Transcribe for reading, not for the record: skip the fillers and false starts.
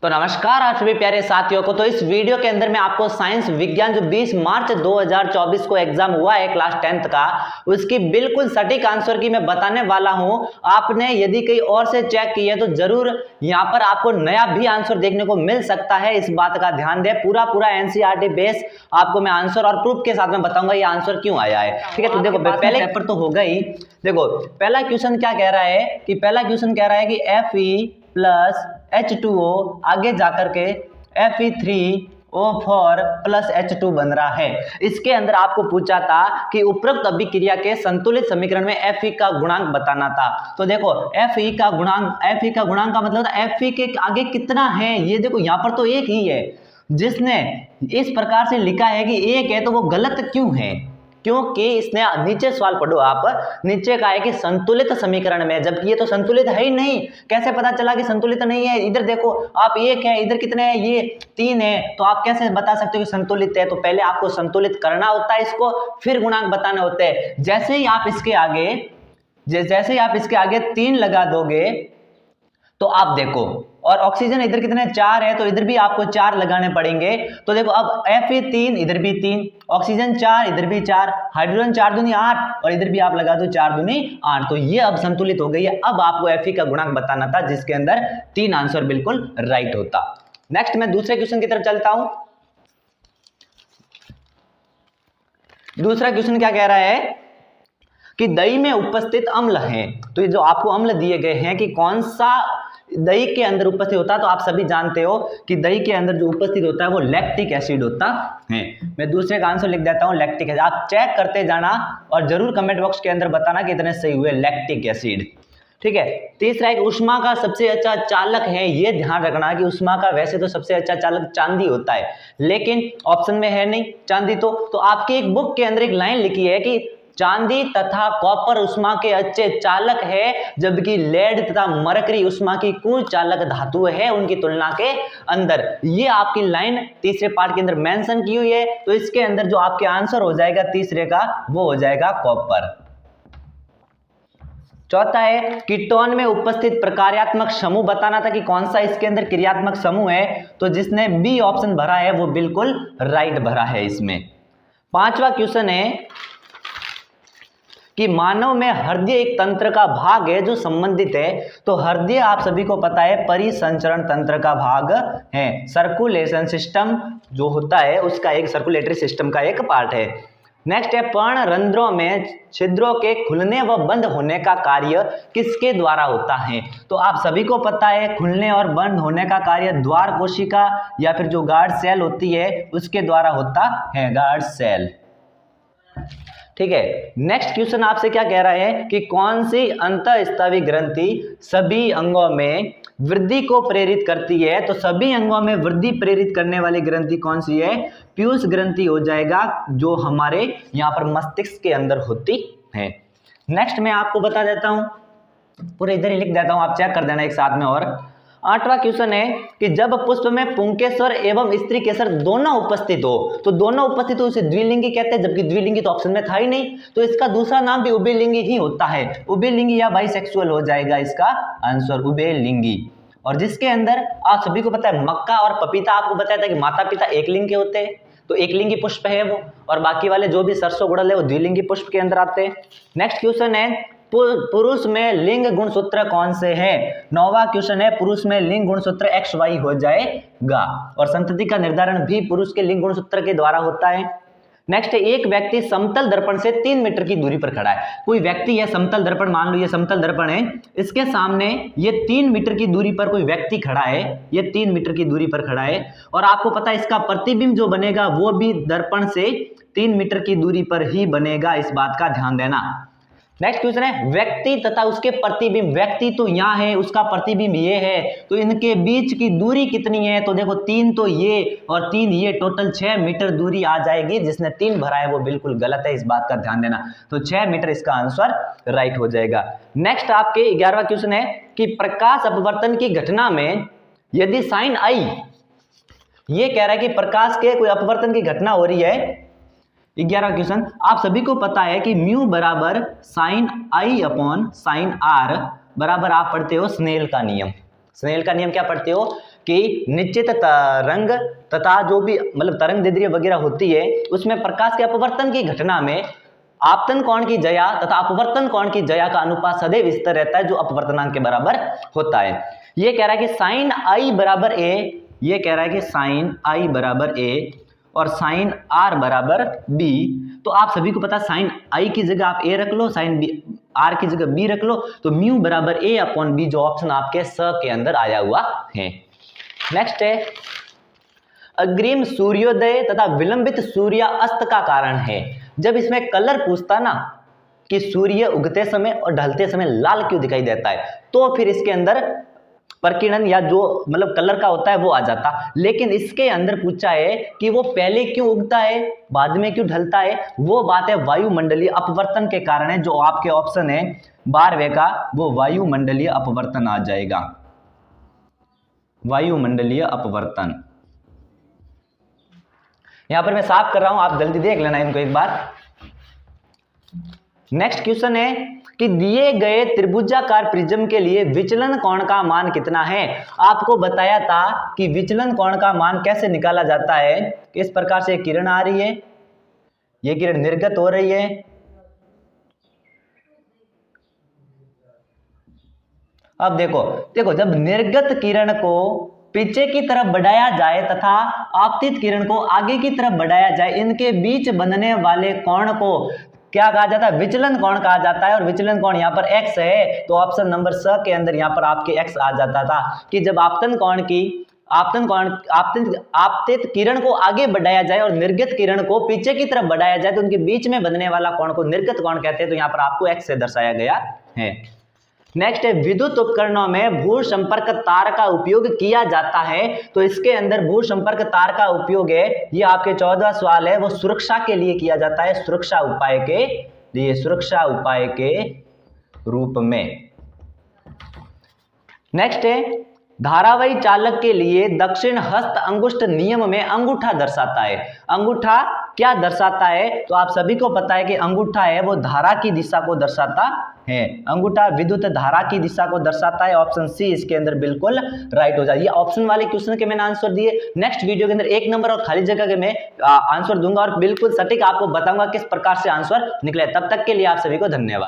तो नमस्कार आप सभी प्यारे साथियों को। तो इस वीडियो के अंदर मैं आपको साइंस विज्ञान जो 20 मार्च 2024 को एग्जाम हुआ है क्लास 10th का, उसकी बिल्कुल सटीक आंसर की मैं बताने वाला हूं। आपने यदि कहीं और से चेक किया तो जरूर यहां पर आपको नया भी आंसर देखने को मिल सकता है, इस बात का ध्यान दें। पूरा एनसीईआरटी बेस आपको मैं आंसर और प्रूफ के साथ में बताऊंगा ये आंसर क्यों आया है। ठीक है, तो देखो पहले पेपर तो होगा ही। देखो पहला क्वेश्चन क्या कह रहा है कि Fe प्लस H2O आगे जाकर के Fe3O4 प्लस H2 बन रहा है। इसके अंदर आपको पूछा था कि उपरोक्त अभिक्रिया के संतुलित समीकरण में Fe का गुणांक बताना था। तो देखो Fe का गुणांक का मतलब Fe के आगे कितना है, ये देखो यहाँ पर तो एक ही है। जिसने इस प्रकार से लिखा है कि एक है तो वो गलत क्यों है? क्योंकि इसने नीचे सवाल पढ़ो आप, नीचे कहा है कि संतुलित समीकरण में, जबकि ये तो संतुलित है ही नहीं। कैसे पता चला कि संतुलित नहीं है? इधर देखो आप एक है, इधर कितने हैं? ये 3 है, तो आप कैसे बता सकते हो कि संतुलित है? तो पहले आपको संतुलित करना होता है इसको, फिर गुणांक बताने होते हैं। जैसे ही आप इसके आगे 3 लगा दोगे तो आप देखो, और ऑक्सीजन इधर कितने 4 है, तो इधर भी आपको 4 लगाने पड़ेंगे। तो देखो अब Fe3 इधर भी 3, ऑक्सीजन 4 इधर भी 4, हाइड्रोजन 4 दूनी 8 और इधर भी आप लगा दो 4 दूनी 8। तो ये अब संतुलित हो गई है। अब आपको Fe का गुणांक बताना था, जिसके अंदर 3 आंसर बिल्कुल राइट होता। नेक्स्ट मैं दूसरे क्वेश्चन की तरफ चलता हूं। दूसरा क्वेश्चन क्या कह रहा है कि दही में उपस्थित अम्ल है। तो ये जो आपको अम्ल दिए गए हैं कि कौन सा दही के अंदर उपस्थित होता है, तो आप सभी जानते हो कि दही के अंदर जो उपस्थित होता है वो लैक्टिक एसिड होता है। मैं दूसरे का आंसर लिख देता हूं, लैक्टिक एसिड। आप चेक करते जाना और जरूर कमेंट बॉक्स के अंदर बताना कि इतने सही हुए, लैक्टिक एसिड। ठीक है। तीसरा एक ऊष्मा का सबसे अच्छा चालक है। ये ध्यान रखना कि ऊष्मा का वैसे तो सबसे अच्छा चालक चांदी होता है, लेकिन ऑप्शन में है नहीं चांदी। तो आपकी एक बुक के अंदर एक लाइन लिखी है कि चांदी तथा कॉपर ऊष्मा के अच्छे चालक है, जबकि लेड तथा मरकरी ऊष्मा की कुल चालक धातु है उनकी तुलना के अंदर। ये आपकी लाइन तीसरे पार्ट के अंदर मेंशन की हुई है। तो इसके अंदर जो आपके आंसर हो जाएगा तीसरे का, वो हो जाएगा कॉपर। चौथा है कीटोन में उपस्थित प्रकार्यात्मक समूह बताना था कि कौन सा इसके अंदर क्रियात्मक समूह है। तो जिसने बी ऑप्शन भरा है वो बिल्कुल राइट भरा है इसमें। पांचवा क्वेश्चन है कि मानव में हृदय एक तंत्र का भाग है जो संबंधित है। तो हृदय आप सभी को पता है परिसंचरण तंत्र का भाग है। सर्कुलेशन सिस्टम जो होता है उसका एक सर्कुलेटरी सिस्टम का एक पार्ट है। नेक्स्ट है पर्ण रंध्रों में छिद्रों के खुलने व बंद होने का कार्य किसके द्वारा होता है। तो आप सभी को पता है खुलने और बंद होने का कार्य द्वार कोशिका या फिर जो गार्ड सेल होती है उसके द्वारा होता है, गार्ड सेल। ठीक है। नेक्स्ट क्वेश्चन आपसे क्या कह रहा है कि कौन सी अंतःस्रावी ग्रंथि सभी अंगों में वृद्धि को प्रेरित करती है। तो सभी अंगों में वृद्धि प्रेरित करने वाली ग्रंथि कौन सी है? पीयूष ग्रंथि हो जाएगा, जो हमारे यहाँ पर मस्तिष्क के अंदर होती है। नेक्स्ट मैं आपको बता देता हूं, पूरे इधर ही लिख देता हूं, आप चेक कर देना एक साथ में। और 8वां क्वेश्चन है कि जब पुष्प में पुंकेसर एवं स्त्री केसर दोनों उपस्थित हो, तो दोनों उपस्थित हो उसे द्विलिंगी कहते हैं, जबकि द्विलिंगी तो ऑप्शन में था ही नहीं। तो इसका दूसरा नाम भी उभयलिंगी ही होता है। उभयलिंगी या बाइसेक्सुअल हो जाएगा इसका आंसर, उभयलिंगी। और जिसके अंदर आप सभी को पता है मक्का और पपीता, आपको बताया था कि माता पिता एक लिंग के होते हैं, तो एक लिंगी पुष्प है वो, और बाकी वाले जो भी सरसों गुड़हल है वो द्विलिंगी पुष्प के अंदर आते हैं। नेक्स्ट क्वेश्चन है पुरुष में लिंग गुणसूत्र कौन से है। 9वां क्वेश्चन है पुरुष में लिंग गुणसूत्र XY हो जाएगा, और संतति का निर्धारण भी पुरुष के लिंग गुणसूत्र के द्वारा होता है। नेक्स्ट है एक व्यक्ति समतल दर्पण से 3 मीटर की दूरी पर खड़ा है। कोई व्यक्ति है, समतल दर्पण मान लो ये समतल दर्पण है, इसके सामने ये 3 मीटर की दूरी पर कोई व्यक्ति खड़ा है, ये 3 मीटर की दूरी पर खड़ा है, और आपको पता है इसका प्रतिबिंब जो बनेगा वो भी दर्पण से 3 मीटर की दूरी पर ही बनेगा, इस बात का ध्यान देना। नेक्स्ट क्वेश्चन है व्यक्ति तथा उसके प्रतिबिंब। व्यक्ति तो यहाँ है, उसका प्रतिबिंब ये है, तो इनके बीच की दूरी कितनी है? तो देखो 3 तो ये और 3 ये, टोटल 6 मीटर दूरी आ जाएगी। जिसने 3 भरा है वो बिल्कुल गलत है, इस बात का ध्यान देना। तो 6 मीटर इसका आंसर राइट हो जाएगा। नेक्स्ट आपके 11वां क्वेश्चन है कि प्रकाश अपवर्तन की घटना में यदि साइन आई, ये कह रहा है कि प्रकाश के कोई अपवर्तन की घटना हो रही है। 11वां क्वेश्चन, आप सभी को पता है कि म्यू बराबर sine i upon sine r बराबर आप पढ़ते हो स्नेल का नियम। स्नेल का नियम क्या पढ़ते हो कि निश्चित तरंग तथा जो भी मतलब तरंग दैर्ध्य वगैरह होती है उसमें प्रकाश के अपवर्तन की घटना में आपतन कोण की जया तथा अपवर्तन कोण की जया का अनुपात सदैव स्थिर रहता है, जो अपवर्तनांक के बराबर होता है। ये कह रहा है कि साइन आई बराबर ए, ये कह रहा है कि साइन आई बराबर ए और साइन आर बराबर बी। तो आप सभी को पता साइन आई की जगह आप ए रख लो, साइन बी आर की जगह बी रख लो, तो म्यू बराबर ए अपॉन बी, जो ऑप्शन आपके स के अंदर आया हुआ है। नेक्स्ट है अग्रिम सूर्योदय तथा विलंबित सूर्यास्त का कारण है। जब इसमें कलर पूछता ना कि सूर्य उगते समय और ढलते समय लाल क्यों दिखाई देता है, तो फिर इसके अंदर प्रकीर्णन या जो मतलब कलर का होता है वो आ जाता। लेकिन इसके अंदर पूछा है कि वो पहले क्यों उगता है बाद में क्यों ढलता है, वो बात है वायुमंडलीय अपवर्तन के कारण है। जो आपके ऑप्शन है 12वें का वो वायुमंडलीय अपवर्तन आ जाएगा, वायुमंडलीय अपवर्तन। यहां पर मैं साफ कर रहा हूं, आप जल्दी देख लेना इनको एक बार। नेक्स्ट क्वेश्चन है कि दिए गए त्रिभुजाकार प्रिज्म के लिए विचलन कोण का मान कितना है। आपको बताया था कि विचलन कोण का मान कैसे निकाला जाता है। इस प्रकार से किरण आ रही है, ये किरण निर्गत हो रही है, अब देखो जब निर्गत किरण को पीछे की तरफ बढ़ाया जाए तथा आपतित किरण को आगे की तरफ बढ़ाया जाए, इनके बीच बनने वाले कोण को क्या कहा जाता है, विचलन कोण कहा जाता है। और विचलन कोण यहाँ पर x है, तो ऑप्शन नंबर स के अंदर यहाँ पर आपके x आ जाता था कि जब आपतित किरण को आगे बढ़ाया जाए और निर्गत किरण को पीछे की तरफ बढ़ाया जाए, तो उनके बीच में बनने वाला कोण को निर्गत कोण कहते हैं। तो यहाँ पर आपको x से दर्शाया गया है। नेक्स्ट है विद्युत उपकरणों में भू संपर्क तार का उपयोग किया जाता है। तो इसके अंदर भू संपर्क तार का उपयोग है, ये आपके 14वां सवाल है, वो सुरक्षा के लिए किया जाता है, सुरक्षा उपाय के लिए, सुरक्षा उपाय के रूप में। नेक्स्ट है धारावाही चालक के लिए दक्षिण हस्त अंगुष्ठ नियम में अंगूठा दर्शाता है। अंगूठा क्या दर्शाता है, तो आप सभी को पता है कि अंगूठा है वो धारा की दिशा को दर्शाता है। अंगूठा विद्युत धारा की दिशा को दर्शाता है। ऑप्शन सी इसके अंदर बिल्कुल राइट हो जाए। ये ऑप्शन वाले क्वेश्चन के मैंने आंसर दिए। नेक्स्ट वीडियो के अंदर 1 नंबर और खाली जगह के मैं आंसर दूंगा और बिल्कुल सटीक आपको बताऊंगा किस प्रकार से आंसर निकले। तब तक के लिए आप सभी को धन्यवाद।